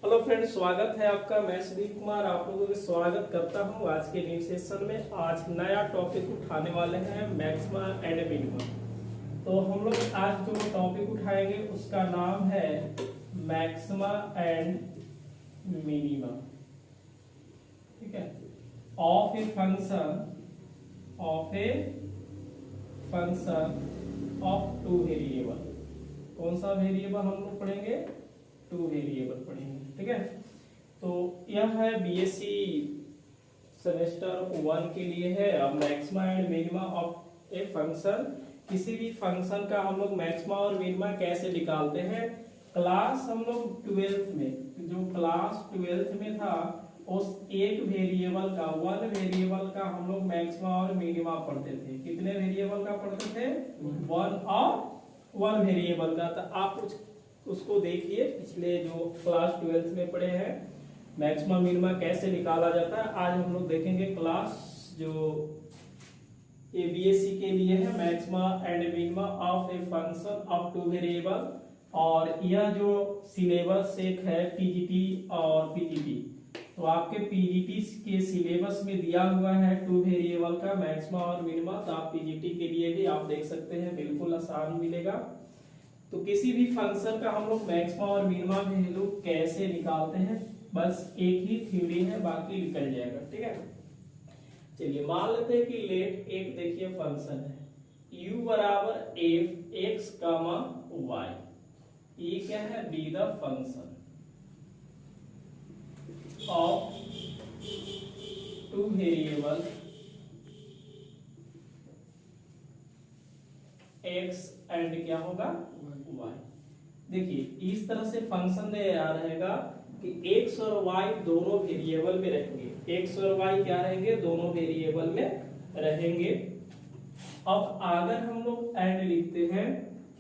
Hello friends, स्वागत है आपका। मैं श्री कुमार आप लोगों का स्वागत करता हूं आज के न्यू सेशन में। आज नया टॉपिक उठाने वाले हैं मैक्सिमा एंड मिनिमा। तो हम लोग आज जो टॉपिक उठाएंगे उसका नाम है मैक्सिमा एंड मिनिमा। ठीक है, of a function of two variable. कौन सा वेरिएबल हम लोग पढ़ेंगे? टू वेरिएबल पढ़ेंगे। ठीक है, तो यह है बीएससी सेमेस्टर 1 के लिए है। अब maxima and minima of a function, किसी भी फंक्शन का हम लोग मैक्सिमा और मिनिमा कैसे निकालते हैं। क्लास हम लोग 12th में, जो क्लास 12th में था, उस एक वेरिएबल का, वन वेरिएबल का हम लोग मैक्सिमा और मिनिमा पढ़ते थे। कितने वेरिएबल का पढ़ते थे? वन वेरिएबल का। तो आप उसको देखिए, पिछले जो क्लास 12th में पढ़े हैं मैक्सिमा मिनिमा कैसे निकाला जाता है। आज हम लोग देखेंगे क्लास जो बीएससी के लिए है, maxima and minima of a function of two variable. और यह जो सिलेबस एक है पीजीटी और पीजीटी, तो आपके पीजीटी के सिलेबस में दिया हुआ है टू वेरिएबल का मैक्सिमा और मिनिमा। तो आप पीजीटी के लिए भी आप देख सकते हैं, बिल्कुल आसान मिलेगा। तो किसी भी फंक्शन का हम लोग मैक्सिमा और मिनिमा वैल्यू कैसे निकालते हैं, बस एक ही थ्योरी है, बाकी निकल जाएगा। ठीक है, चलिए मान लेते हैं कि लेट एक देखिए फंक्शन है u बराबर एफ एक्स कामा वाई। ये क्या है? Be the function of two variable x and क्या होगा? y। देखिए इस तरह से फंक्शन दे आ रहेगा कि x और y दोनों वेरिएबल में रहेंगे। x और y क्या रहेंगे? दोनों वेरिएबल में रहेंगे। अब अगर हम लोग एंड लिखते हैं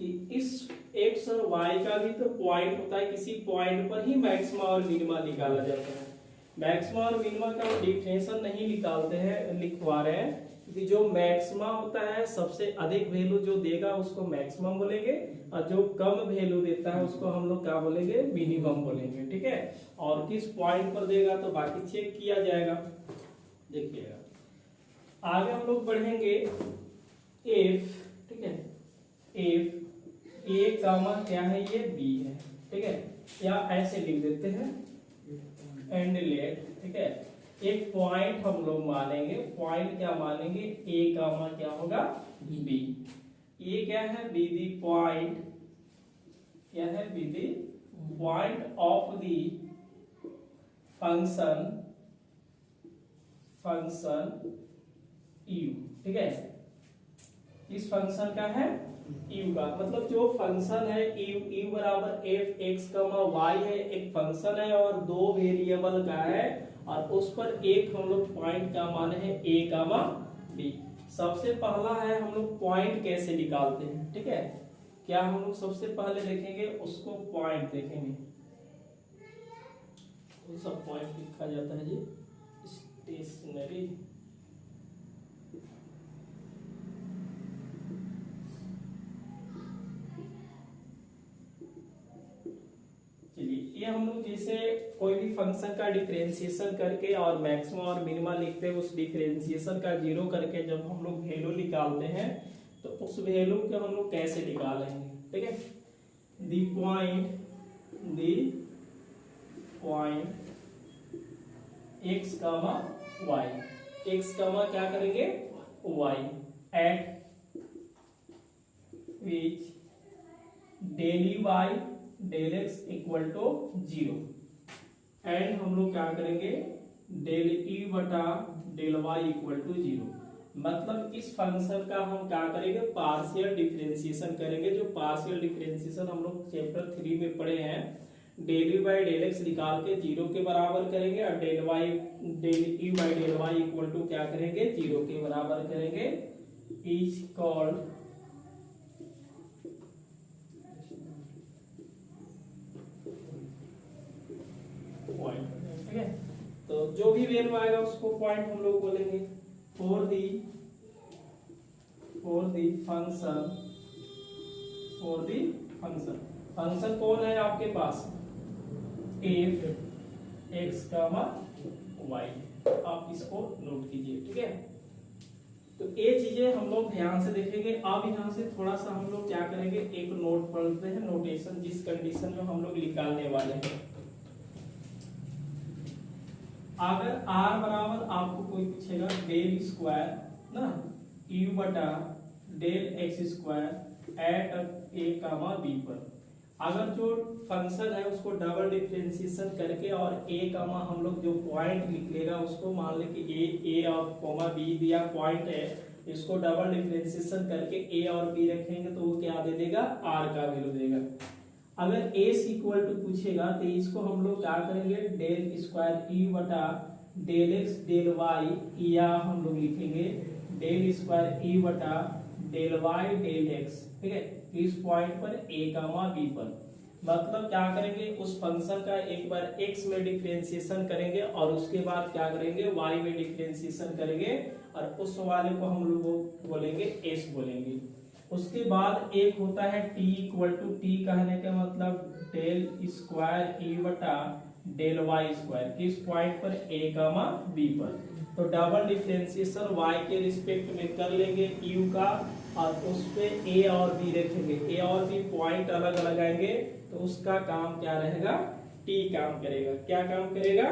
कि इस x और y का भी तो पॉइंट होता है, किसी पॉइंट पर ही मैक्सिमा और मिनिमा निकाला जाता है। मैक्सिमा और मिनिमा का डिफिनेशन नहीं निकालते हैं, लिखवा रहे हैं कि जो मैक्सिमा होता है, सबसे अधिक वैल्यू जो देगा उसको मैक्सिमम बोलेंगे, और जो कम वैल्यू देता है उसको हम लोग क्या बोलेंगे? मिनिमम बोलेंगे। ठीक है, और किस पॉइंट पर देगा तो बाकी चेक किया जाएगा। देखिएगा आगे हम लोग बढ़ेंगे। एफ, ठीक है, एफ ए कामा क्या है? ये बी है। ठीक है, या ऐसे लिख देते हैं एंड लेट। ठीक है, एक पॉइंट हम लोग मानेंगे। पॉइंट क्या मानेंगे? ए कामा क्या होगा? बी। ये क्या है? बी दी पॉइंट, क्या है? Be the point of the function you. ठीक है, इस फंक्शन का है यू का, मतलब जो फंक्शन है यू बराबर एफ एक्स कामा वाई है, एक फंक्शन है और दो वेरिएबल का है, और उस पर एक हम लोग पॉइंट का माने हैं ए कामा बी। सबसे पहला है हम लोग पॉइंट कैसे निकालते हैं। ठीक है, क्या हम लोग सबसे पहले देखेंगे उसको पॉइंट देखेंगे। कौन सा पॉइंट लिखा जाता है जी? स्टेशनरी। ये हम लोग जैसे कोई भी फंक्शन का डिफरेंशिएशन करके और मैक्सिमा और मिनिमा लिखते हैं, उस डिफरेंशिएशन का जीरो करके जब हम लोग वैल्यू निकालते हैं तो उस वैल्यू को हम लोग कैसे निकालेंगे। ठीक है, the point x comma y, x comma क्या करेंगे? Y, at which del y del x equal to 0। And हम लोग क्या करेंगे? Del E by del y equal to 0। मतलब इस फंक्शन का हम क्या करेंगे? पार्शियल डिफरेंशिएशन करेंगे। जो पार्शियल डिफरेंशिएशन हम लोग चैप्टर 3 में पढ़े हैं, del e by del x निकाल के 0 के बराबर करेंगे, और del e by del y equal to क्या करेंगे? 0 के बराबर करेंगे। Is called point. ठीक है, तो जो भी वैल्यू आएगा उसको पॉइंट हम लोग बोलेंगे। फॉर दी फंक्शन, फंक्शन कौन है आपके पास? इफ एक्स कामा वाई, आप इसको नोट कीजिए, ठीक है। तो ये चीजें हम लोग ध्यान से देखेंगे। अब यहाँ से थोड़ा सा हम लोग क्या करेंगे, एक नोट पढ़ते हैं, नोटेशन जिस कंडीशन में हम लोग निकालने वाले हैं। अगर r बराबर आपको कोई पूछेगा डेल स्क्वायर ना u बटा del x square at a comma b पर, अगर जो फंक्शन है उसको डबल डिफरेंशिएशन करके और a कामा हम लोग जो पॉइंट निकलेगा उसको मान ले कि a और कॉमा b दिया पॉइंट है, इसको डबल डिफरेंशिएशन करके a और b रखेंगे तो वो क्या दे देगा, r का वैल्यू देगा। अगर a इक्वल टू पूछेगा तो इसको हम लोग क्या करेंगे, डेल स्क्वायर u बटा डेल एक्स डेल वाई, या हम लोग लिखेंगे डेल स्क्वायर u बटा डेल वाई डेल एक्स, ठीक है। इस पॉइंट पर a कामा b पर, मतलब क्या करेंगे, उस फंक्शन का एक बार x में डिफरेंशिएशन करेंगे और उसके बाद क्या करेंगे, y में डिफरेंशिएशन करेंगे और उस वाले को हम लोग बोलेंगे s बोलेंगे। उसके बाद एक होता है t इक्वल टू, टी कहने का मतलब डेल स्क्वायर u बटा डेल वाई स्क्वायर, किस पॉइंट पर, a कामा b पर। तो डबल डिफरेंशिएशन y के रिस्पेक्ट में कर लेंगे u का और उस पे a और b रखेंगे, a और b पॉइंट अलग अलग आएंगे तो उसका काम क्या रहेगा, t काम करेगा। क्या काम करेगा,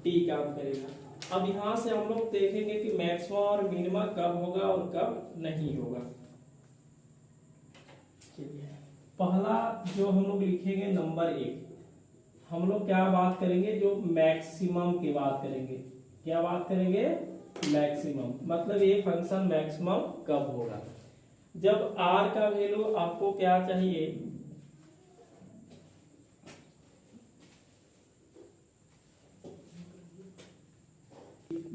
t काम करेगा। अब यहाँ से हम लोग देखेंगे कि मैक्सिमम और मिनिमम कब होगा और कब नहीं होगा। पहला जो हम लोग लिखेंगे नंबर 1, हम लोग क्या बात करेंगे, जो मैक्सिमम की बात करेंगे। क्या बात करेंगे, मैक्सिमम, मतलब ये फंक्शन मैक्सिमम कब होगा, जब r का वैल्यू आपको क्या चाहिए,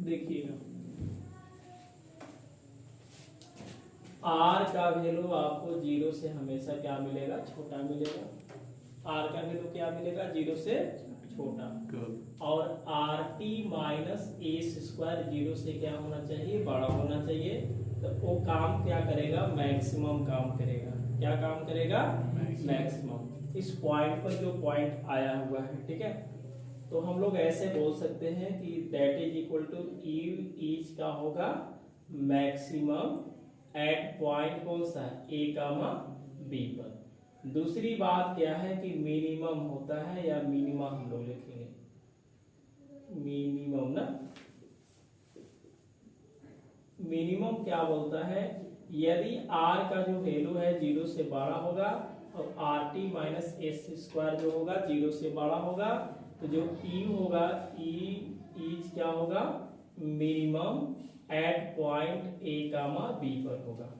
देखिएगा r का वैल्यू आपको 0 से हमेशा क्या मिलेगा, छोटा मिलेगा। r का वैल्यू क्या मिलेगा, 0 से छोटा। और rt माइनस ए स्क्वायर 0 से क्या होना चाहिए, बड़ा होना चाहिए। तो वो काम क्या करेगा, मैक्सिमम काम करेगा। क्या काम करेगा, मैक्सिमम। इस पॉइंट पर जो पॉइंट आया हुआ है, ठीक है। तो हम लोग ऐसे बोल सकते हैं कि that is equal two is का होगा मैक्सिमम एट पॉइंट कौन सा, a कामा b पर। दूसरी बात क्या है कि मिनिमम होता है, या मिनिमम हम लोग लिखेंगे मिनिमम ना। मिनिमम क्या बोलता है, यदि r का जो वैल्यू है 0 से बड़ा होगा और rt माइनस एस स्क्वायर जो होगा 0 से बड़ा होगा, तो जो e होगा, इज क्या होगा, minimum at point a comma b पर होगा।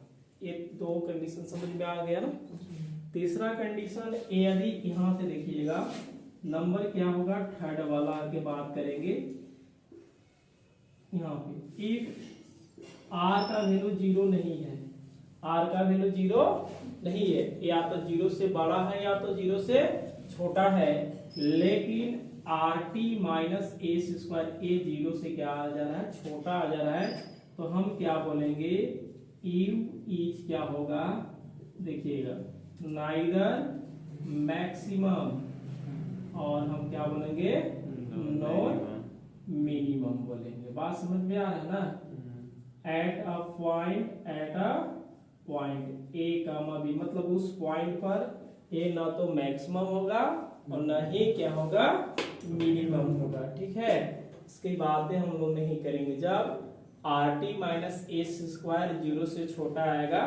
ये दो कंडीशन समझ में आ गया ना। तीसरा कंडीशन, यदि यहां से देखिएगा नंबर क्या होगा, थर्ड वाला के बात करेंगे। यहाँ पे इफ r का वैल्यू 0 नहीं है, r का वैल्यू 0 नहीं है, या तो 0 से बड़ा है या तो 0 से छोटा है, लेकिन rt माइनस ए स्क्वायर, ए 0 से क्या आ जा रहा है, छोटा आ जा रहा है, तो हम क्या बोलेंगे, इज क्या होगा, देखिएगा नाइदर मैक्सिमम, और हम क्या बोलेंगे, नॉट मिनिमम बोलेंगे। बात समझ में आ रहा है ना। At a point a comma b, मतलब उस पॉइंट पर ए ना तो मैक्सिमम होगा और ना ही क्या होगा, मिनिमम होगा, ठीक है। इसकी बातें हम लोग नहीं करेंगे। जब rt माइनस एस स्क्वायर 0 से छोटा आएगा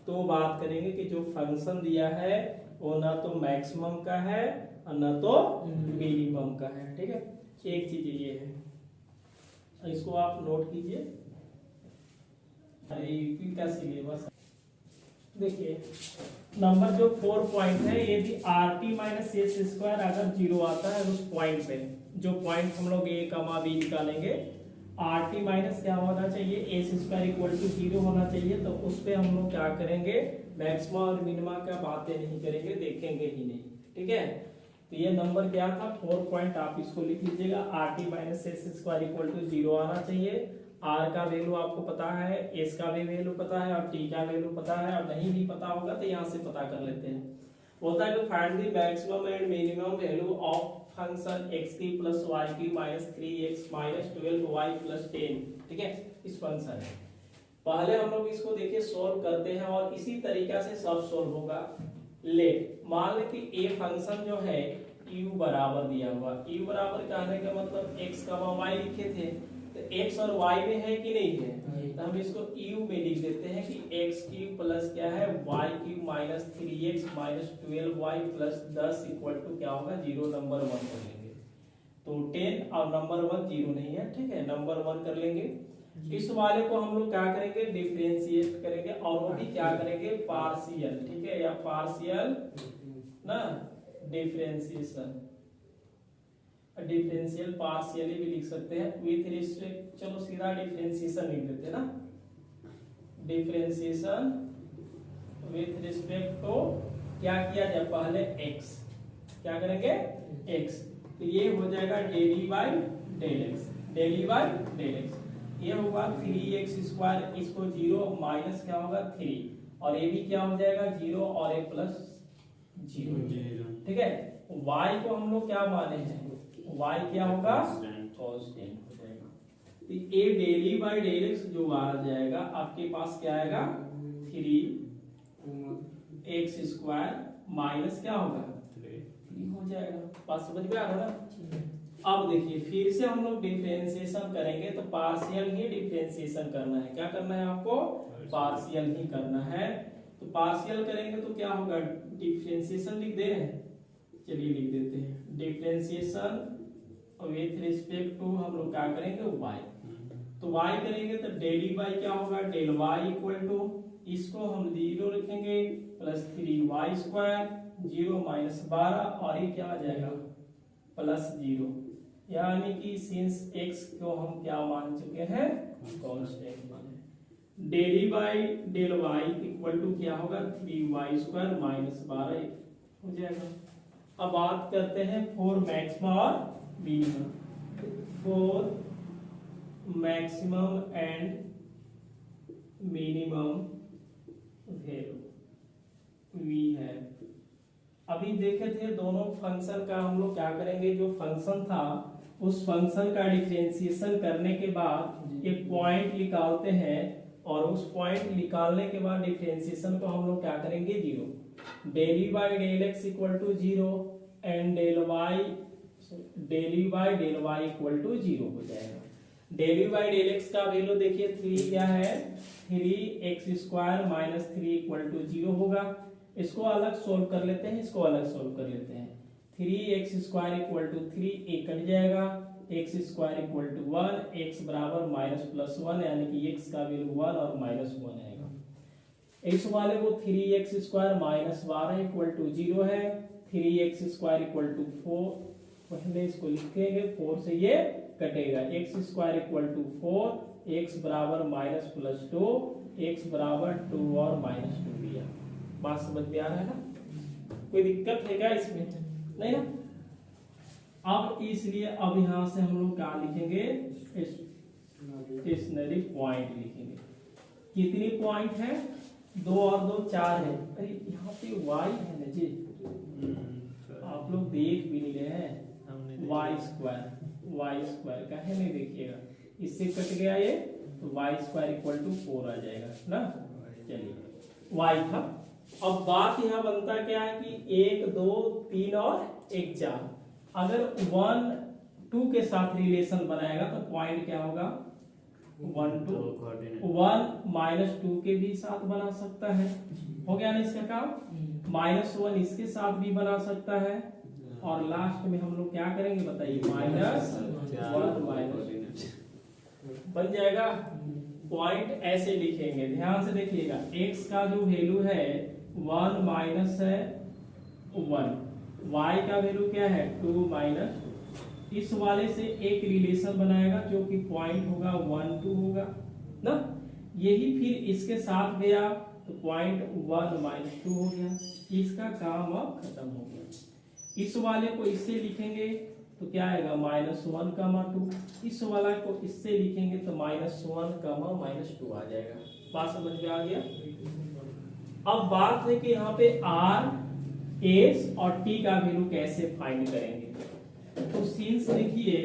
तो बात करेंगे कि जो फंक्शन दिया है वो ना तो मैक्सिमम का है और ना तो मिनिमम का है, ठीक है। एक चीज ये है, इसको आप नोट कीजिए। यूपी का सिलेबस देखिए, नंबर जो 4 पॉइंट है, यदि rt माइनस एस स्क्वायर अगर 0 आता है उस पॉइंट पे, जो पॉइंट हम लोग a कामा b निकालेंगे, rt माइनस क्या होना चाहिए, एस स्क्वायर इक्वल टू 0 होना चाहिए। तो उस पे हम लोग क्या करेंगे, मैक्सिमम और मिनिमम का बातें नहीं करेंगे, देखेंगे ही नहीं, ठीक है। तो ये नंबर क्या था, 4 पॉइंट, आप इसको लिख लीजिएगा। rt minus S square equal to 0 आना चाहिए। r का वैल्यू आपको पता है, s का भी वैल्यू पता है और t का वैल्यू पता है, और नहीं भी पता होगा तो यहाँ से पता कर लेते हैं। होता है कि find the maximum and minimum value of function x की प्लस वाई की minus 3x minus 12y plus 10, ठीक है, इस फंक्शन है। पहले हम लोग इसको देखिए सोल्व करते हैं और इसी तरीका से सब सोल्व होगा। लेट मान ले कि ए फंक्शन जो है u बराबर दिया हुआ, u बराबर कहने का मतलब x का y लिखे थे, तो x और y में है कि नहीं है, तो हम इसको u में लिख देते हैं कि x क्यूब प्लस क्या है y cube minus 3x minus 12y plus 10 equal to क्या होगा 0 नंबर 1 कर लेंगे। तो 10 और नंबर 1 0 नहीं है, ठीक है, नंबर 1 कर लेंगे। इस वाले को हम लोग क्या करेंगे डिफरेंशिएट करेंगे और वो भी क्या करेंगे पार्शियल, ठीक है, या पार्शियल ना डिफरेंशिएशन, डिफरेंशियल पार्शियली भी लिख सकते हैं विथ रिस्पेक्ट, चलो सीधा डिफरेंशिएशन लिख देते हैं ना, डिफरेंशिएशन विथ रिस्पेक्ट टू क्या किया जाए पहले x, क्या करेंगे x, तो ये हो जाएगा del u by del x, del u by del x, ये होगा 3x स्क्वायर, इसको 0 माइनस क्या होगा 3 और ये भी क्या हो जाएगा 0 और ये प्लस 0, ठीक है। y को हम लोग क्या माने हैं, y क्या होगा कांस्टेंट हो जाएगा, तो ये डेली बाय डेल x जो आ जाएगा आपके पास क्या आएगा 3x स्क्वायर माइनस क्या होगा 3 हो जाएगा। बात समझ में आ रहा है। अब देखिए फिर से हम लोग डिफरेंशिएशन करेंगे, तो पार्शियल ही डिफरेंशिएशन करना है, क्या करना है आपको पार्शियल ही करना है। तो पार्शियल करेंगे तो क्या होगा डिफरेंशिएशन लिख दे रहे हैं, चलिए लिख देते हैं डिफरेंशिएशन विथ रिस्पेक्ट टू हम लोग क्या करेंगे y, तो y करेंगे तो डेली बाई क्या होगा डेल y इक्वल टू, इसको हम 0 रखेंगे प्लस 3y स्क्वायर 0 माइनस 12 और ये क्या आ जाएगा प्लस 0, यानी कि सिंस x को हम क्या मान चुके हैं कांस्टेंट माने, del u by del y equal to क्या होगा 3y स्क्वायर माइनस 12 हो जाएगा। अब बात करते हैं फॉर मैक्सिमम और मिनिमम, for maximum and minimum value वी है। अभी देखे थे दोनों फंक्शन का हम लोग क्या करेंगे, जो फंक्शन था उस फंक्शन का डिफरेंशिएशन करने के बाद एक पॉइंट निकालते हैं और उस पॉइंट निकालने के बाद डिफरेंशिएशन को हम लोग क्या करेंगे 0, del u by del x equal to 0 and del u by del y equal to 0 हो जाएगा। डेली बाय डेल एक्स का वैल्यू देखिए 3 क्या है 3x square minus 3 equal to 0 होगा। इसको अलग सोल्व कर लेते हैं, इसको अलग सोल्व कर लेते हैं। 3x स्क्वायर इक्वल टू 3 एक कट जाएगा, x square equal to 1, x बराबर माइनस प्लस 1 यानी कि x का वैल्यू 1 और माइनस 1 आएगा। इस वाले को 3x square minus 12 equal to 0 है, 3x स्क्वायर इक्वल टू 4, पहले इसको लिखेंगे 4 से ये कटेगा, x square equal to 4, x बराबर माइनस प्लस 2, x बराबर 2 और माइनस 2 दिया। बात समझ में आ रहा है ना, कोई दिक्कत है क्या इसमें, नहीं ना। अब इसलिए अब यहां से हम लोग क्या लिखेंगे स्टेशनरी पॉइंट लिखेंगे। कितनी पॉइंट है 2 और 2 4 है। अरे यहाँ पे y है ना जी, आप लोग देख भी नहीं रहे हैं, वाई स्क्वायर का है नहीं, देखिएगा इससे कट गया ये, तो वाई स्क्वायर इक्वल टू 4 आ जाएगा ना। चलिए y था। अब बात यहाँ बनता क्या है कि 1 2 3 और 1 4, अगर 1 2 के साथ रिलेशन बनाएगा तो पॉइंट क्या होगा 1 2, 1 माइनस 2 के भी साथ बना सकता है, हो गया ना इसका काम। माइनस 1 इसके साथ भी बना सकता है, और लास्ट में हम लोग क्या करेंगे बताइए माइनस 1 माइनस बन जाएगा। पॉइंट ऐसे लिखेंगे, ध्यान से देखिएगा, x का जो वैल्यू है 1 माइनस है 1, y का वैल्यू क्या है 2 माइनस, इस वाले से एक रिलेशन बनाएगा जो कि पॉइंट होगा 1 2 होगा ना, यही फिर इसके साथ गया तो पॉइंट 1 माइनस 2 हो गया। इसका काम अब खत्म हो गया। इस वाले को इससे लिखेंगे तो क्या आएगा -1 कमा 2, इस वाला को इससे लिखेंगे तो -1 कमा -2 आ जाएगा। बात समझ में आ गया। अब बात है कि यहाँ पे r, s और t का वैल्यू कैसे फाइंड करेंगे। तो सिंस देखिए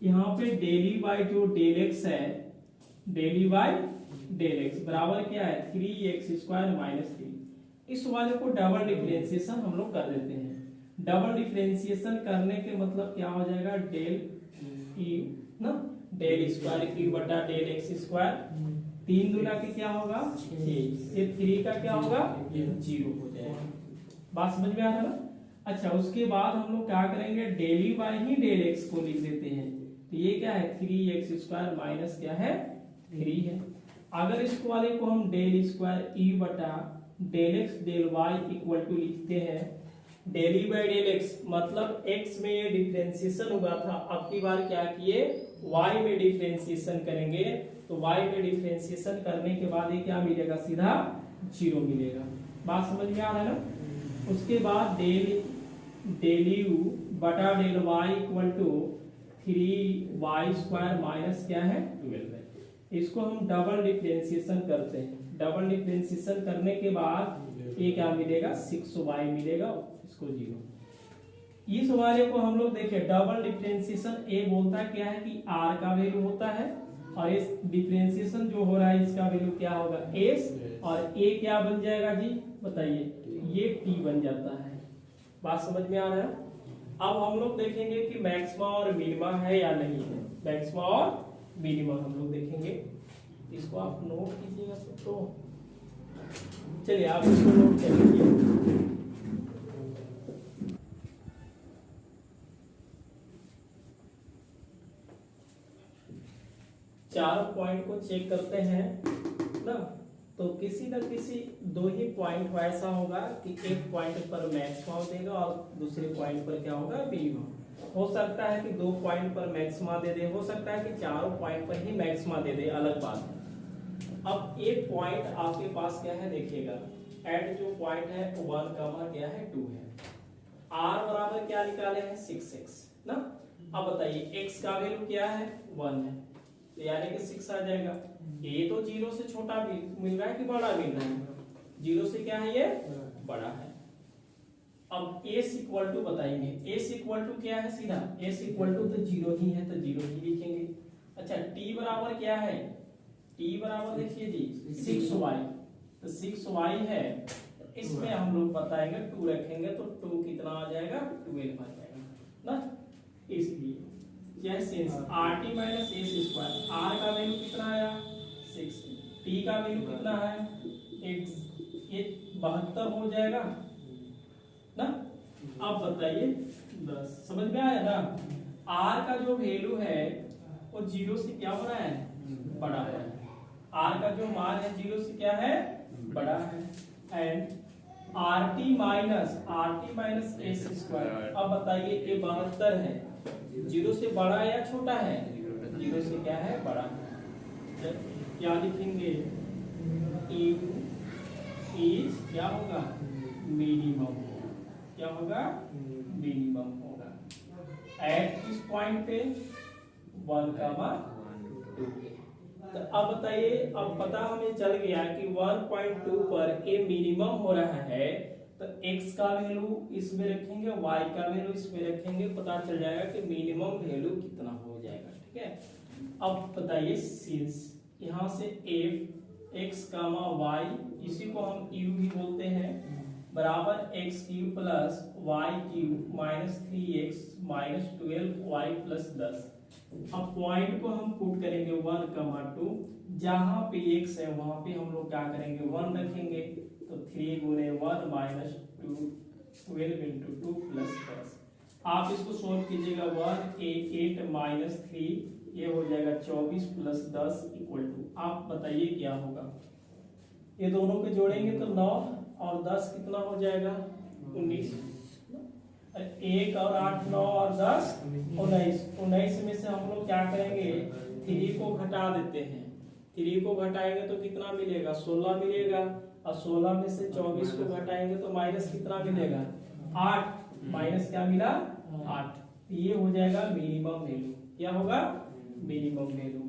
यहाँ पे डेली बाई जो डेल एक्स है, डेली बाई डेल एक्स बराबर क्या है 3x² माइनस 3। इस वाले को डबल डिफरेंशिएशन हम लोग कर देते हैं। डबल डिफरेंशिएशन करने के मतलब क्या हो जाएगा, डेल ई ना, del square e by del x square, 3 दूना के क्या होगा 6, ये 3 का क्या होगा 0 हो जाएगा। बात समझ में आ रहा है ना। अच्छा उसके बाद हम लोग क्या करेंगे, डेली बाई ही डेल एक्स को लिख देते हैं, तो ये क्या है 3x² माइनस क्या है 3 है। अगर इस वाले को हम del square e by del x del y equal to लिखते हैं, डेली बाई डेल एक्स मतलब x में ये डिफरेंशिएशन हुआ था, अब की बार क्या किए y में डिफरेंशिएशन करेंगे, तो y में डिफरेंशिएशन करने के बाद ये क्या मिलेगा, सीधा 0 मिलेगा। बात समझ में आ रहा है ना। उसके बाद डेल u बटा del y equal to 3y² minus क्या है 12 है। इसको हम डबल डिफरेंशिएशन करते हैं, डबल डिफरेंशिएशन करने के बाद ये क्या मिलेगा 6y मिलेगा, इसको 0। इस वाले को हम लोग देखिए डबल डिफरेंशिएशन ए बोलता है क्या है कि r का वैल्यू होता है, और इस डिफरेंशिएशन जो हो रहा है इसका वैल्यू क्या होगा s, और a क्या बन जाएगा जी बताइए, ये t बन जाता है। बात समझ में आ रहा है। अब हम लोग देखेंगे कि मैक्सिमा और मिनिमा है या नहीं है, मैक्सिमा और मिनिमा हम लोग देखेंगे। इसको आप नोट कीजिएगा सब, तो चलिए आप इसको नोट कर लीजिए। 4 पॉइंट को चेक करते हैं ना, तो किसी न किसी 2 ही पॉइंट ऐसा होगा कि एक पॉइंट पर मैक्सिमा देगा और दूसरे पॉइंट पर क्या होगा मिनिमम। हो सकता है कि 2 पॉइंट पर मैक्सिमा दे दे, हो सकता है कि 4 पॉइंट पर ही मैक्सिमा दे दे, अलग बात है। अब एक पॉइंट आपके पास क्या है देखिएगा, एट जो पॉइंट है 1, क्या है 2 है, r बराबर क्या निकाले हैं 6x ना। अब बताइए x का वैल्यू क्या है 1 है, तो यानी कि 6 आ जाएगा। ये तो 0 से छोटा मिल रहा है कि बड़ा मिल रहा है, 0 से क्या है ये बड़ा है। अब s इक्वल टू बताएंगे, s इक्वल टू क्या है सीधा, s इक्वल टू तो 0 ही है तो 0 ही लिखेंगे। अच्छा t बराबर क्या है, t बराबर देखिए जी 6y, तो 6y है, तो इसमें हम लोग बताएंगे 2 रखेंगे तो 2 कितना आ जाएगा 12 आ जाएगा ना। इसलिए जैसे rt minus S square, r का वैल्यू कितना आया 6, t का वैल्यू कितना है x, ये 72 हो जाएगा ना। अब बताइए 10, समझ में आया ना। r का जो वैल्यू है वो 0 से क्या हो रहा है बड़ा है, r का जो मान है 0 से क्या है बड़ा है। And rt minus S square, अब बताइए ये 72 है, 0 से बड़ा या छोटा है, 0 से क्या है बड़ा है। क्या लिखेंगे u इज क्या होगा मिनिमम, क्या होगा मिनिमम होगा एट इस पॉइंट पे 1, 2। तो अब बताइए, अब पता हमें चल गया कि 1.2 पर ए मिनिमम हो रहा है, तो x का वैल्यू इसमें रखेंगे, y का वैल्यू इसमें रखेंगे, पता चल जाएगा कि मिनिमम वैल्यू कितना हो जाएगा। ठीक है। अब बताइए सिंस यहाँ से f x, y, इसी को हम u भी बोलते हैं, बराबर x³ plus y³ minus 3x minus 12y plus 10। अब पॉइंट को हम पुट करेंगे 1, 2, जहां पे x है वहां पे हम लोग क्या करेंगे 1 रखेंगे, तो 3 गुने 1 माइनस 2, 12 इंटू 2 प्लस 10। आप इसको सोल्व कीजिएगा, 1 8 माइनस 3 ये हो जाएगा 24 प्लस 10 इक्वल टू, आप बताइए क्या होगा। ये दोनों को जोड़ेंगे तो 9 और 10 कितना हो जाएगा 19, 1 और 8 9 और 10 19 में से हम लोग क्या करेंगे 3 को घटा देते हैं, 3 को घटाएंगे तो कितना मिलेगा 16 मिलेगा, और 16 में से 24 को घटाएंगे तो माइनस कितना मिलेगा 8, माइनस क्या मिला 8। ये हो जाएगा मिनिमम वैल्यू, क्या होगा मिनिमम वैल्यू।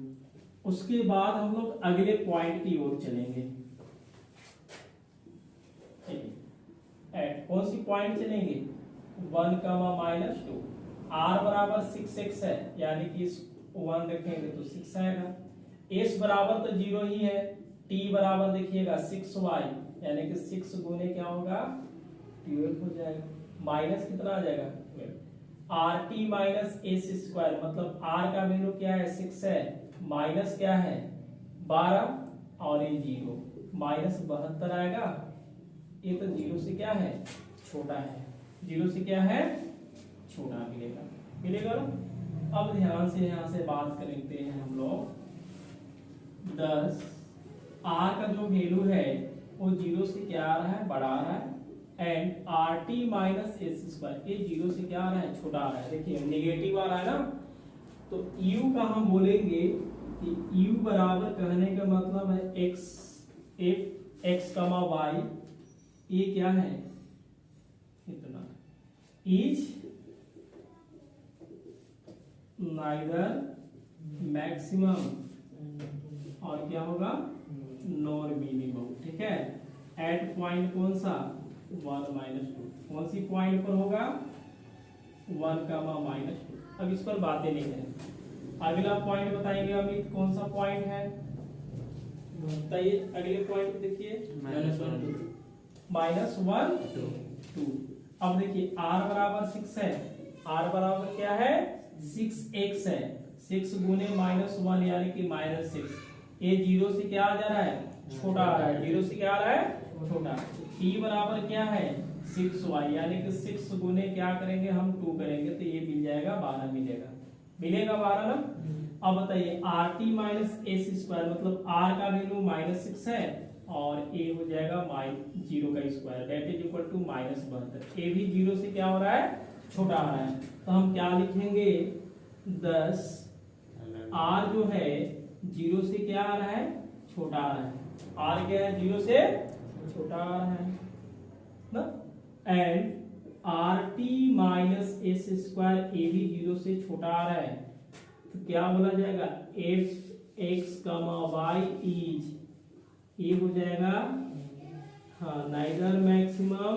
उसके बाद हम लोग अगले पॉइंट की ओर चलेंगे। कौन सी पॉइंट चलेंगे 1, -2, r बराबर 6x है, यानी कि इस 1 रखेंगे तो 6 आएगा। s बराबर तो 0 ही है, t बराबर देखिएगा 6y, यानी कि 6 गुने क्या होगा 12 हो जाएगा, माइनस कितना आ जाएगा 12। RT माइनस एस स्क्वायर, मतलब r का वैल्यू क्या है 6 है, माइनस क्या है 12 और ये 0, माइनस 72 आएगा। ये तो 0 से क्या है छोटा है, 0 से क्या है छोटा मिलेगा, मिलेगा ना। अब ध्यान से यहाँ से बात करते हैं हम लोग 10, r का जो वैल्यू है वो 0 से क्या आ रहा है बड़ा आ रहा है, and RT minus S square ये 0 से क्या आ रहा है छोटा आ रहा है। देखिए नेगेटिव आ रहा है ना, तो u का हम बोलेंगे कि u बराबर कहने का मतलब है x कमा y, ये क्या है इतना, इज नाइदर मैक्सिमम और क्या होगा नॉर मिनिमम, ठीक है। एट पॉइंट कौन सा 1 माइनस 2, कौन सी पॉइंट पर होगा 1 का माइनस 2। अब इस पर बातें नहीं करें, अगला पॉइंट बताएंगे अमित, कौन सा पॉइंट है बताइए, अगले पॉइंट देखिए माइनस 1 2। अब देखिए r बराबर 6 है, r बराबर क्या है 6x है, 6 गुने माइनस 1 यानी कि माइनस 6, ये 0 से क्या आ जा रहा है छोटा आ रहा है, 0 से क्या आ रहा है छोटा। t बराबर क्या है 6y, यानी कि 6 गुने क्या करेंगे हम 2 करेंगे तो ये मिल जाएगा 12 मिलेगा, मिलेगा 12 ना। अब बताइए RT माइनस एस स्क्वायर, मतलब r का वैल्यू माइनस 6 है और a हो जाएगा 0 का square, that is equal to minus 72। a भी 0 से क्या हो रहा है छोटा आ रहा है, तो हम क्या लिखेंगे 10 r जो है 0 से क्या आ रहा है छोटा आ रहा है, r क्या है 0 से छोटा आ रहा है ना, and RT minus S square a भी 0 से छोटा आ रहा है, तो क्या बोला जाएगा f x y इज, ये हो जाएगा हाँ नाइदर मैक्सिमम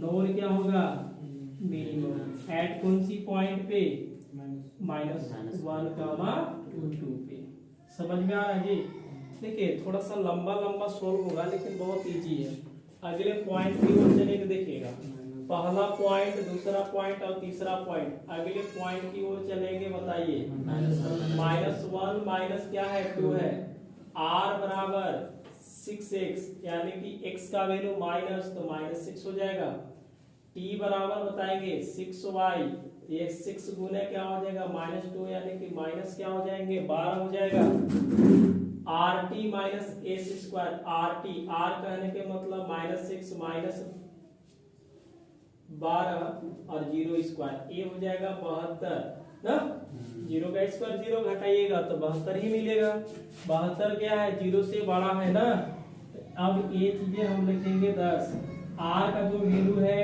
नॉर क्या होगा मिनिमम, एट कौन सी पॉइंट पे माइनस 1 पे। समझ में आ रहा है जी। देखिए थोड़ा सा लंबा लंबा सोल्व होगा लेकिन बहुत इजी है। अगले पॉइंट की ओर चलेंगे, देखिएगा पहला पॉइंट, दूसरा पॉइंट और तीसरा पॉइंट, अगले पॉइंट की ओर चलेंगे। बताइए -1 माइनस क्या है 2 है, r बराबर 6x, यानी कि x का वैल्यू माइनस तो माइनस 6 हो जाएगा। t बराबर बताएंगे 6y, ये 6 गुने क्या हो जाएगा -2, यानी कि माइनस क्या हो जाएंगे 12 हो जाएगा। RT minus S square, RT r कहने के मतलब -6 माइनस 12 और 0 स्क्वायर, ये हो जाएगा 72 ना। 0 का स्क्वायर 0 घटाइएगा तो 72 ही मिलेगा। 72 क्या है 0 से बड़ा है ना। अब ये चीजें हम लिखेंगे 10, r का जो वैल्यू है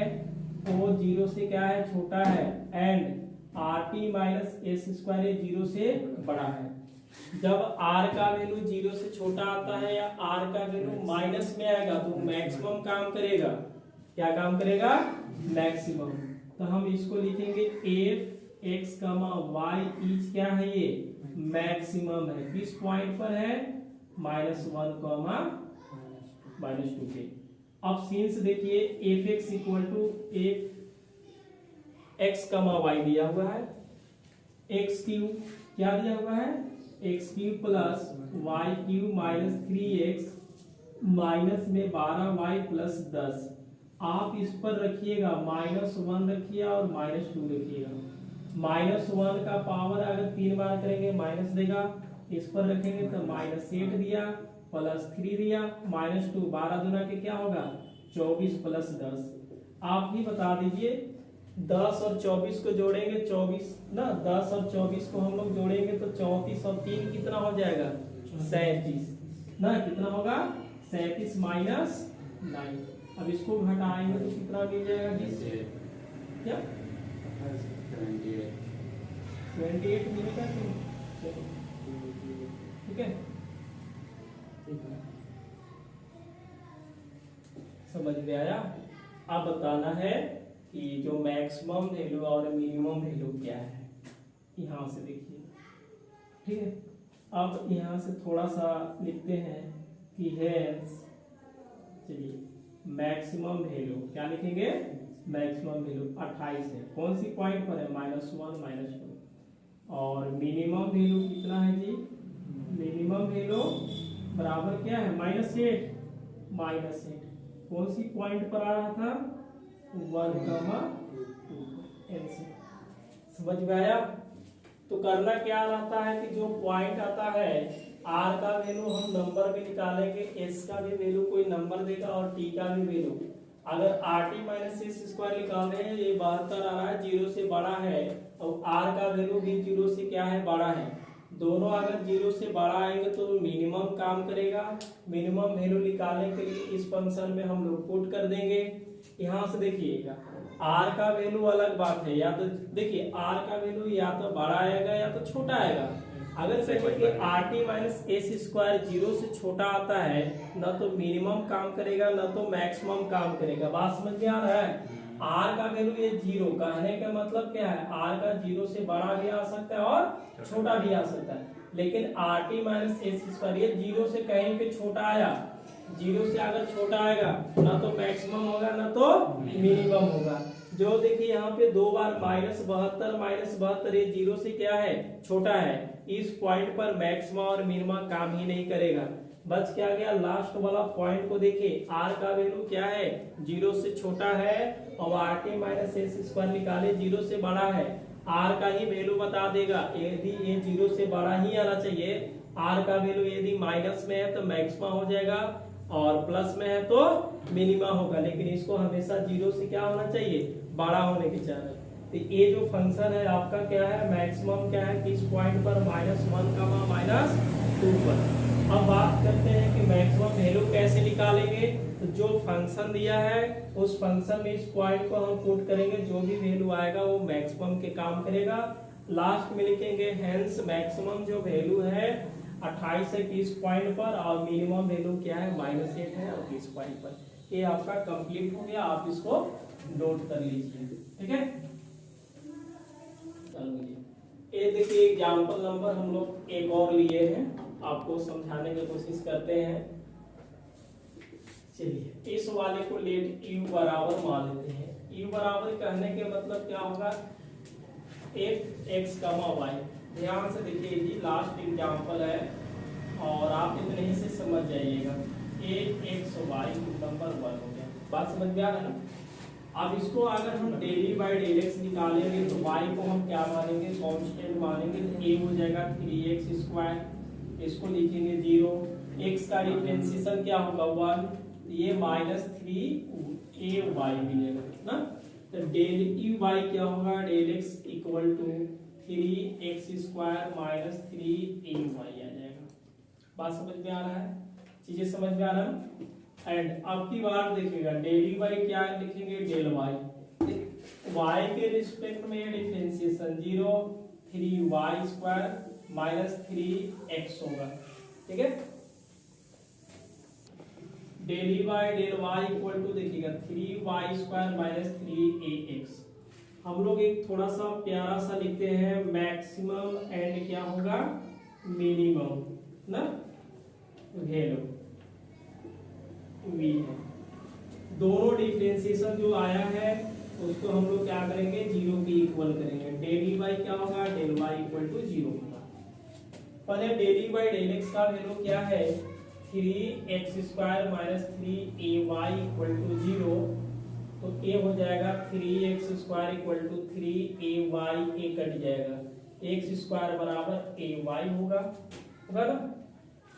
वो 0 से क्या है छोटा है, and RT minus S square 0 से बड़ा है। जब r का वैल्यू 0 से छोटा आता है या r का वैल्यू माइनस में आएगा तो मैक्सिमम काम करेगा। क्या काम करेगा मैक्सिमम। तो हम इसको लिखेंगे f x, y इज क्या है ये मैक्सिमम है, किस पॉइंट पर है -1, -2 पे। अब सीन्स देखिए fx equal to x, y दिया हुआ है, x क्यूब क्या दिया हुआ है x cube plus y cube minus 3x minus में 12y प्लस 10। आप इस पर रखिएगा -1 रखिए और -2 रखिएगा। -1 का पावर अगर 3 बार करेंगे माइनस देगा, इस पर रखेंगे तो -8 दिया प्लस 3 दिया -2, 12 दूना के क्या होगा 24 प्लस 10। आप ही बता दीजिए 10 और 24 को जोड़ेंगे 24 ना, 10 और 24 को हम लोग जोड़ेंगे तो 34 और 3 कितना हो जाएगा 37 ना, कितना होगा 37 माइनस 9। अब इसको घटाएंगे तो कितना मिल जाएगा 20, क्या 28 मिलेगा, ठीक है। समझ में आया। अब बताना है कि जो मैक्सिमम वैल्यू और मिनिमम वैल्यू क्या है, यहाँ से देखिए। ठीक है, अब यहाँ से थोड़ा सा लिखते हैं कि हेंस, चलिए मैक्सिमम वैल्यू क्या लिखेंगे, मैक्सिमम वैल्यू 28 है, कौन सी पॉइंट पर है, -1 -2, और मिनिमम वैल्यू कितना है जी, मिनिमम वैल्यू बराबर क्या है, -8, कौन सी पॉइंट पर आ रहा था, 1,2 एनसी। समझ में आया। तो करना क्या रहता है कि जो पॉइंट आता है आर का वैल्यू हम नंबर में निकालेंगे, एस का भी वैल्यू कोई नंबर देगा और टी का भी वैल्यू। अगर R T minus S square निकाल रहे हैं, ये 72 आ रहा है, 0 से बड़ा है, और आर का वैल्यू भी 0 से क्या है, बड़ा है। दोनों अगर 0 से बड़ा आएंगे तो मिनिमम काम करेगा। मिनिमम वैल्यू निकालने के लिए इस फंक्शन में हम लोग पुट कर देंगे। यहाँ से देखिएगा आर का वैल्यू अलग बात है, या तो देखिए आर का वैल्यू या तो बड़ा आएगा या तो छोटा आएगा। अगर कहें कि R T minus S square 0 से छोटा आता है, ना तो मिनिमम काम करेगा ना तो मैक्सिमम काम करेगा। बात समझ में आ रहा है। आर का वैल्यू ये 0, कहने का मतलब क्या है, आर का 0 से बड़ा भी आ सकता है और छोटा भी आ सकता है। लेकिन R T minus S square ये 0 से कहीं पे छोटा आया, 0 से अगर छोटा आएगा ना तो मैक्सिमम होगा ना तो मिनिमम होगा। जो देखिए यहाँ पे 2 बार -72 ये 0 से क्या है, छोटा है। इस पॉइंट पर मैक्सिमम और मिनिमम काम ही नहीं करेगा। बच क्या गया, लास्ट वाला पॉइंट को देखिए, आर का वैल्यू क्या है, 0 से छोटा है, और R T minus S square निकाले 0 से बड़ा है। आर का ही वैल्यू बता देगा, यदि ये 0 से बड़ा ही आना चाहिए। आर का वैल्यू यदि माइनस में है तो मैक्सिमम हो जाएगा, और प्लस में है तो मिनिमम होगा। लेकिन इसको हमेशा 0 से क्या होना चाहिए, बड़ा होने के चाहिए। तो ये जो फंक्शन है आपका क्या है, मैक्सिमम क्या है, किस पॉइंट पर, -1, -2 पर। अब बात करते हैं कि मैक्सिमम वैल्यू कैसे निकालेंगे। तो जो फंक्शन दिया है उस फंक्शन में इस पॉइंट को हम पुट करेंगे, जो भी वैल्यू आएगा वो मैक्सिमम के काम करेगा। लास्ट में लिखेंगे हेंस मैक्सिमम जो वैल्यू है 28 है किस पॉइंट पर, और मिनिमम वैल्यू क्या है, -8 है और किस पॉइंट पर। ये आपका कंप्लीट हो गया, आप इसको नोट कर लीजिए। ठीक है, ये देखिए एग्जाम्पल नंबर हम लोग एक और लिए हैं, आपको समझाने की कोशिश करते हैं। चलिए इस वाले को लेट u बराबर मान लेते हैं। u बराबर कहने के मतलब क्या होगा, x, y। ध्यान से देखिए जी, लास्ट एग्जाम्पल है और आप इतने ही से समझ जाइएगा। x y नंबर 1 हो गया, बात समझ में आ रहा है ना। अब इसको अगर हम डेली बाई डेल एक्स निकालेंगे तो y को हम क्या मानेंगे, कांस्टेंट मानेंगे। तो a हो जाएगा 3x स्क्वायर, इसको लिखेंगे 0। x का डिफरेंशिएशन क्या होगा 1, ये -3ay मिलेगा ना। तो डेल y क्या होगा, del x equal to 3x square -3ay आ जाएगा। बात समझ में आ रहा है, चीजें समझ में आ रहा है। एंड अब की बार देखिएगा डेली वाई क्या लिखेंगे, डेल वाई, y के रिस्पेक्ट में डिफरेंशिएशन 0, 3y स्क्वायर -3x होगा। ठीक है, del by del y equal to देखिएगा 3y स्क्वायर -3ax। हम लोग एक थोड़ा सा प्यारा सा लिखते हैं, मैक्सिमम एंड क्या होगा, मिनिमम ना वैल्यू v है। दोनों डिफरेंशिएशन जो आया है उसको हम लोग क्या करेंगे, 0 के इक्वल करेंगे। डेली वाई क्या होगा, डेल वाई इक्वल टू 0 होगा। पहले डेली बाई डेल एक्स का वैल्यू क्या है, 3x square -3ay equal to 0। तो a हो जाएगा 3x square equal to 3ay, a cut जाएगा, x स्क्वायर बराबर ay होगा ना।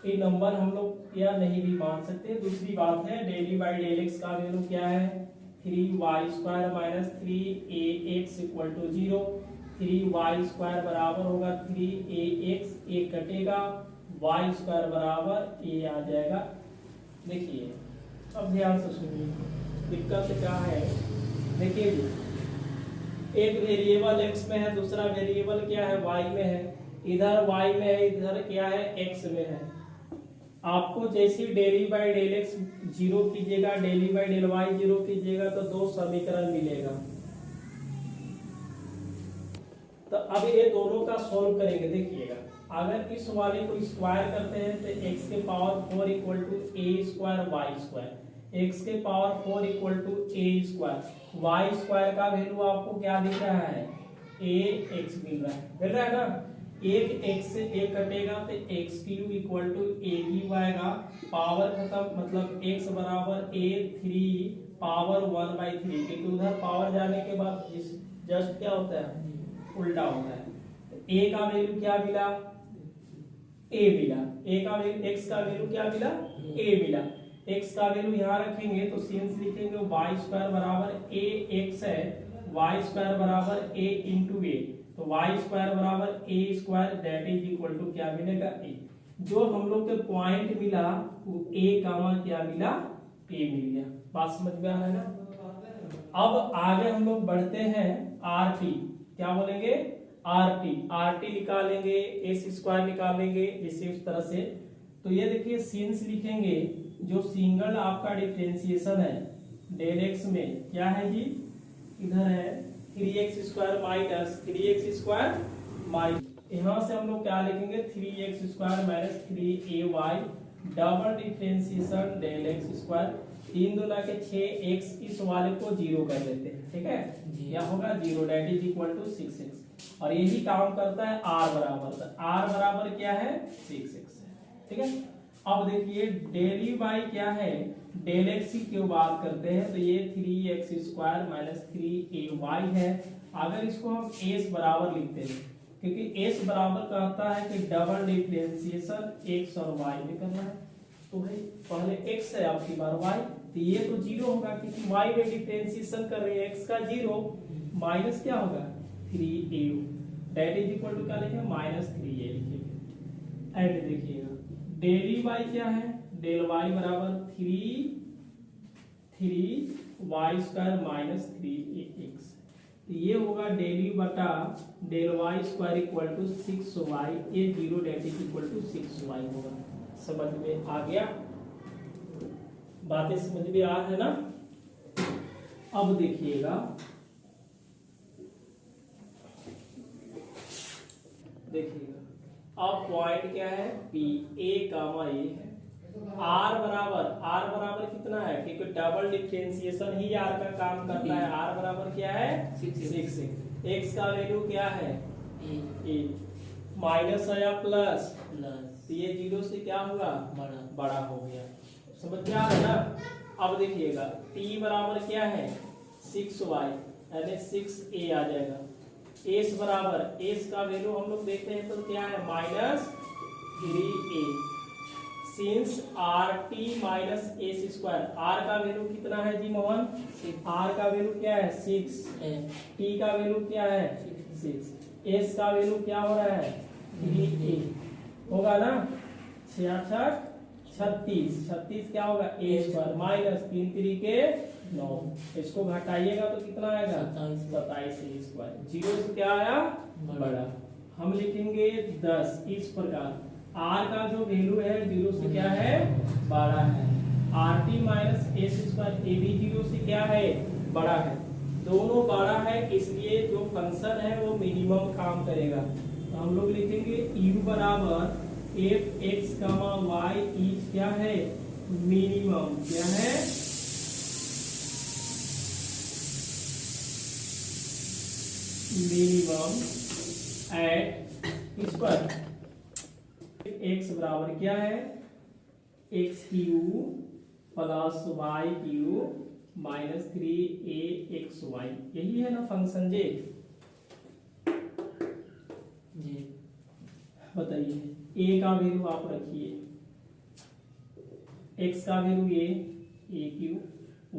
ये नंबर हम लोग या नहीं भी मान सकते। दूसरी बात है डेली बाई डेल एक्स का वैल्यू क्या है, 3y square -3ax equal to 0। 3y square बराबर होगा 3ax, a कटेगा, y स्क्वायर बराबर a आ जाएगा। देखिए अब ध्यान से सुनिए, दिक्कत क्या है। देखिए एक वेरिएबल x में है, दूसरा वेरिएबल क्या है, y में है। इधर y में है, इधर क्या है, x में है। आपको जैसे डेली बाई डेल एक्स 0 कीजिएगा, डेली बाई डेल वाई 0 कीजिएगा तो दो समीकरण मिलेगा। तो अब ये दोनों का सॉल्व करेंगे। देखिएगा अगर इस वाले को स्क्वायर करते हैं तो x के power 4 equal to a square y square, x के power 4 equal to a square, y square का वैल्यू आपको क्या दिख रहा है, ए एक्स मिल रहा है ना। एक एक्स से एक कटेगा तो x cube equal to a cube आएगा, पावर खत्म, मतलब x बराबर ए 3 पावर 1/3, क्योंकि उधर पावर जाने के बाद जस्ट क्या होता है, उल्टा होता है। a का वैल्यू क्या मिला, a मिला, a का वैल्यू x का वैल्यू क्या मिला, a मिला। x का वैल्यू यहाँ रखेंगे तो सीन्स लिखेंगे वाई स्क्वायर बराबर ए एक्स है, वाई स्क्वायर बराबर a इंटू ए, तो वाई स्क्वायर बराबर a square that is equal to क्या मिलेगा, a। जो हम लोग के पॉइंट मिला वो a कामा क्या मिला, a मिल गया। बात समझ में आ रहा है ना। अब आगे हम लोग बढ़ते हैं आर टी, क्या बोलेंगे, आर टी निकालेंगे, एस स्क्वायर निकालेंगे, इसे उस तरह से। तो ये देखिए सीन्स लिखेंगे, जो सिंगल आपका डिफरेंशिएशन है डेल एक्स में क्या है जी, इधर है 3x square minus 3x square minus, यहाँ से हम लोग क्या लिखेंगे 3x square minus 3ay, double differentiation del x square, 3 दूना के 6x, इस वाले को 0 कर देते हैं, ठीक है, यह होगा 0 that is equal to 6x। और यही काम करता है r बराबर, तो r बराबर क्या है 6x, ठीक है। अब देखिए डेल y बाई क्या है, डेल x की बात करते हैं तो ये 3x स्क्वायर माइनस 3ay है। अगर इसको हम s बराबर लिखते हैं, क्योंकि s बराबर कहता है कि डबल डिफरेंशिएशन x और y में करना है, तो भाई पहले x है आपकी बार y, तो ये तो 0 होगा क्योंकि y में डिफरेंशिएशन कर रहे हैं, x का 0 माइनस क्या होगा 3a, that is equal to क्या लिखेंगे माइनस 3a लिखेंगे। एंड देखिएगा डेल y क्या है, डेल y बराबर 3y स्क्वायर माइनस 3x, तो ये होगा डेल y बटा del y square equal to 6y, ये 0 that is equal to 6y होगा। समझ में आ गया, बातें समझ में आ है ना। अब देखिएगा अब पॉइंट क्या है P, A कामा A है, R बराबर कितना है, क्योंकि डबल डिफरेंशिएशन ही R का काम करता है, R बराबर क्या है 6, x का वैल्यू क्या है a, माइनस है या प्लस, तो ये 0 से क्या होगा बड़ा हो गया, समझ में आ रहा है ना। अब देखिएगा T बराबर क्या है 6y, यानी 6a आ जाएगा। एस बराबर, एस का वैल्यू हम लोग देखते हैं तो क्या है minus 3a, since R T minus S square, R का वैल्यू कितना है जी मोहन, आर का वैल्यू क्या है 6, टी का वैल्यू क्या है 6, एस का वैल्यू क्या हो रहा है 3a होगा ना, 36 क्या होगा ए स्क्वायर माइनस 3 3 के 9, इसको घटाइएगा तो कितना आएगा 27 ए स्क्वायर, 0 से क्या आया बड़ा, हम लिखेंगे 10 इस प्रकार। आर का जो वैल्यू है 0 से क्या है बड़ा है, r T minus S square a भी 0 से क्या है बड़ा है, दोनों बड़ा है, इसलिए जो फंक्शन है वो मिनिमम काम करेगा। तो हम लोग लिखेंगे u बराबर f x comma y is क्या है मिनिमम, क्या है मिनिमम एट इस पर x बराबर क्या है x cube plus y cube minus 3axy, यही है ना फंक्शन जी। बताइए a का वैल्यू आप रखिए, x का वैल्यू a क्यू,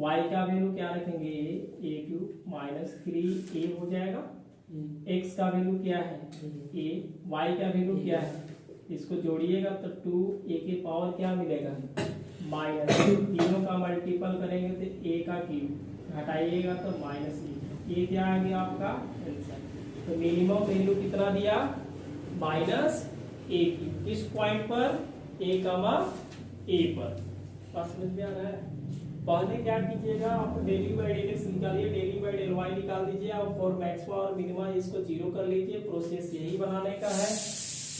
y का वैल्यू क्या रखेंगे a क्यू माइनस 3a हो जाएगा, x का वैल्यू क्या है a, y का वैल्यू क्या है, इसको जोड़िएगा तो 2a के पावर क्या मिलेगा माइनस, तीनों का मल्टीपल करेंगे तो a का क्यूब, घटाइएगा तो माइनस a क्या आ गया आपका आंसर। तो मिनिमम वैल्यू कितना दिया माइनस a किस पॉइंट पर a, a पर, बात समझ में आ रहा है। पहले क्या कीजिएगा, आप डेली बाय डेल एक्स निकालिए, डेली बाय डेल वाई निकाल दीजिए और फॉर मैक्सिमम और मिनिमम इसको जीरो कर लीजिए। प्रोसेस यही बनाने का है।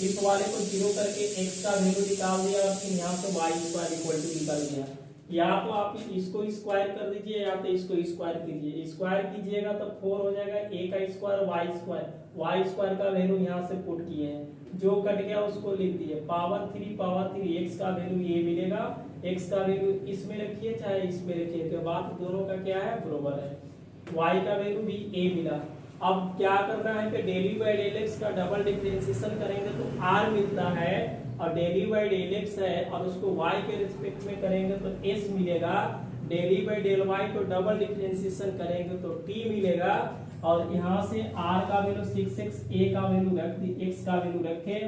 इस वाले को जीरो करके x का वैल्यू निकाल दिया और फिर यहाँ से y स्क्वायर इक्वल टू निकल गया। या तो आप इसको स्क्वायर कर दीजिए या तो इसको स्क्वायर कीजिए। स्क्वायर कीजिएगा तो 4 हो जाएगा, a का स्क्वायर y स्क्वायर का वैल्यू यहाँ से पुट किए हैं, जो कट गया उसको लिख दिए, पावर 3 x का वैल्यू ये मिलेगा, x का वैल्यू इसमें रखिए चाहे इसमें रखिए, तो बात दोनों का क्या है, बराबर है। y का वैल्यू भी a मिला। अब क्या करना है कि डेली बाय डेल एक्स का डबल डिफरेंशिएशन करेंगे तो r मिलता है, और डेली बाय डेल एक्स है और उसको y के रिस्पेक्ट में करेंगे तो s मिलेगा। डेली बाय डेल y को डबल डिफरेंशिएशन करेंगे तो t मिलेगा। और यहाँ से r का वैल्यू 6x, a का वैल्यू रख दी, x का वैल्यू रखे,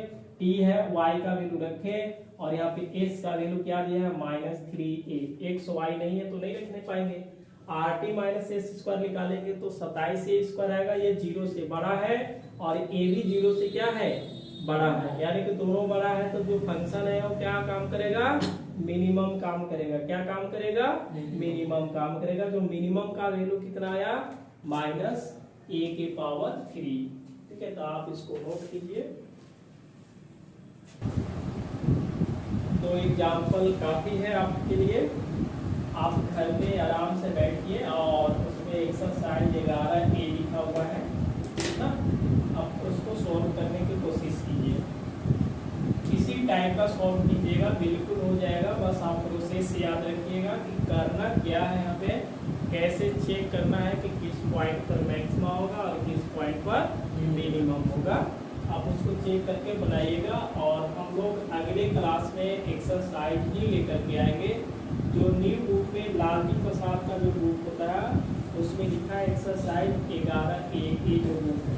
t है y का वैल्यू रखे, और यहाँ पे s का वैल्यू क्या दिया है, -3a। x y नहीं है तो नहीं रखने पाएंगे। rt माइनस एस स्क्वायर निकालेंगे तो 27a स्क्वायर आएगा, ये 0 से बड़ा है और a भी 0 से क्या है, बड़ा है, यानी कि दोनों बड़ा है। तो जो फंक्शन है वो क्या काम करेगा, मिनिमम काम करेगा। क्या काम करेगा, मिनिमम काम करेगा। जो मिनिमम का वैल्यू कितना आया, -a⁴। ठीक है, तो आप इसको नोट कीजिए। तो एग्जाम्पल काफी है आपके लिए, आप घर में आराम से बैठिए और उसमें एक्सरसाइज 11A लिखा हुआ है ना, आप उसको सॉल्व करने की कोशिश कीजिए। किसी टाइप का सॉल्व कीजिएगा, बिल्कुल हो जाएगा। बस आप प्रोसेस याद रखिएगा कि करना क्या है, यहाँ पे कैसे चेक करना है कि किस पॉइंट पर मैक्सिमम होगा और किस पॉइंट पर मिनिमम होगा। आप उसको चेक करके बनाइएगा। और हम लोग अगले क्लास में एक्सरसाइज ही लेकर के आएंगे। जो न्यू बुक में लालजी प्रसाद का जो बुक होता है उसमें लिखा है एक्सरसाइज 11A की जो बुक है।